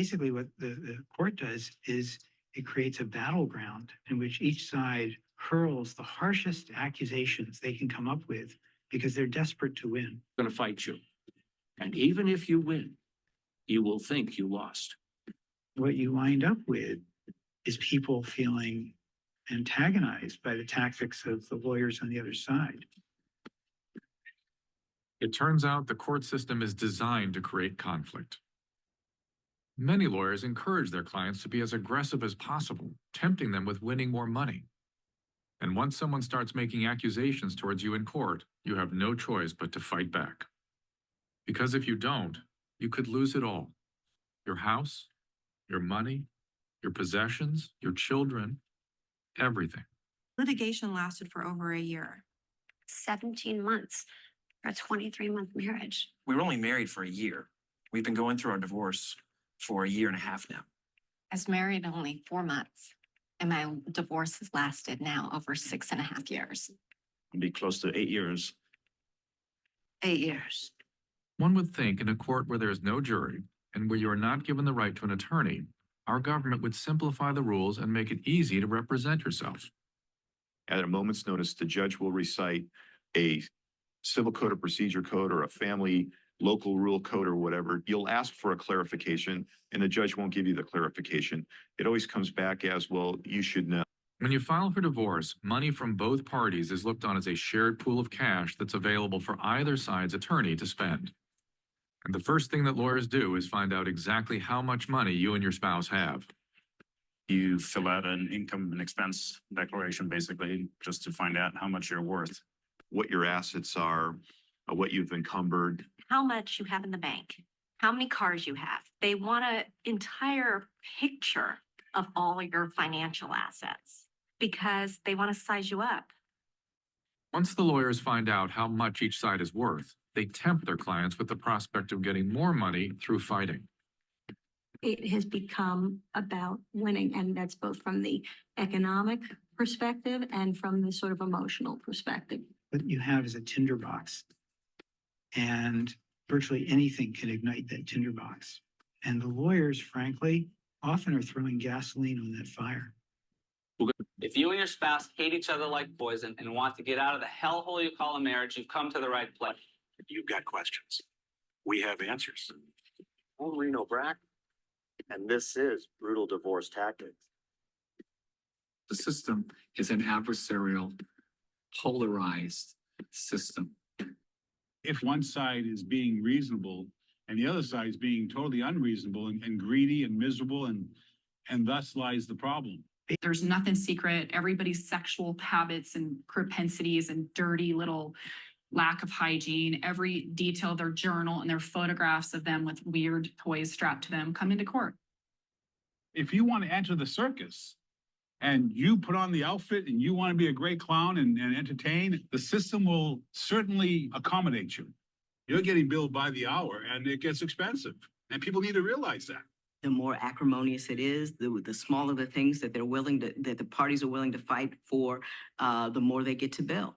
Basically, what the court does is it creates a battleground in which each side hurls the harshest accusations they can come up with because they're desperate to win. Going to fight you. And even if you win, you will think you lost. What you wind up with is people feeling antagonized by the tactics of the lawyers on the other side. It turns out the court system is designed to create conflict. Many lawyers encourage their clients to be as aggressive as possible, tempting them with winning more money. And once someone starts making accusations towards you in court, you have no choice but to fight back. Because if you don't, you could lose it all. Your house, your money, your possessions, your children, everything. Litigation lasted for over a year. 17 months for a 23-month marriage. We were only married for a year. We've been going through our divorce for a year and a half now. I was married only 4 months, and my divorce has lasted now over 6.5 years. It'll be close to 8 years. 8 years. One would think in a court where there is no jury and where you are not given the right to an attorney, our government would simplify the rules and make it easy to represent yourself. At a moment's notice, the judge will recite a civil code or procedure code or a family local rule code or whatever. You'll ask for a clarification and the judge won't give you the clarification. It always comes back as, well, you should know. When you file for divorce, money from both parties is looked on as a shared pool of cash that's available for either side's attorney to spend. And the first thing that lawyers do is find out exactly how much money you and your spouse have. You fill out an income and expense declaration, basically, just to find out how much you're worth. What your assets are, what you've encumbered. How much you have in the bank, how many cars you have. They want an entire picture of all your financial assets because they want to size you up. Once the lawyers find out how much each side is worth, they tempt their clients with the prospect of getting more money through fighting. It has become about winning, and that's both from the economic perspective and from the sort of emotional perspective. What you have is a tinderbox, and virtually anything can ignite that tinderbox. And the lawyers, frankly, often are throwing gasoline on that fire. If you and your spouse hate each other like poison and want to get out of the hellhole you call a marriage, you've come to the right place. You've got questions. We have answers. I'm Reno Brack, and this is Brutal Divorce Tactics. The system is an adversarial, polarized system. If one side is being reasonable and the other side is being totally unreasonable and greedy and miserable, and thus lies the problem. There's nothing secret. Everybody's sexual habits and propensities and dirty little lack of hygiene, every detail of their journal and their photographs of them with weird toys strapped to them come into court. If you want to enter the circus and you put on the outfit and you want to be a great clown and entertain, the system will certainly accommodate you. You're getting billed by the hour and it gets expensive. And people need to realize that. The more acrimonious it is, the smaller the things that they're willing to, that the parties are willing to fight for, the more they get to bill.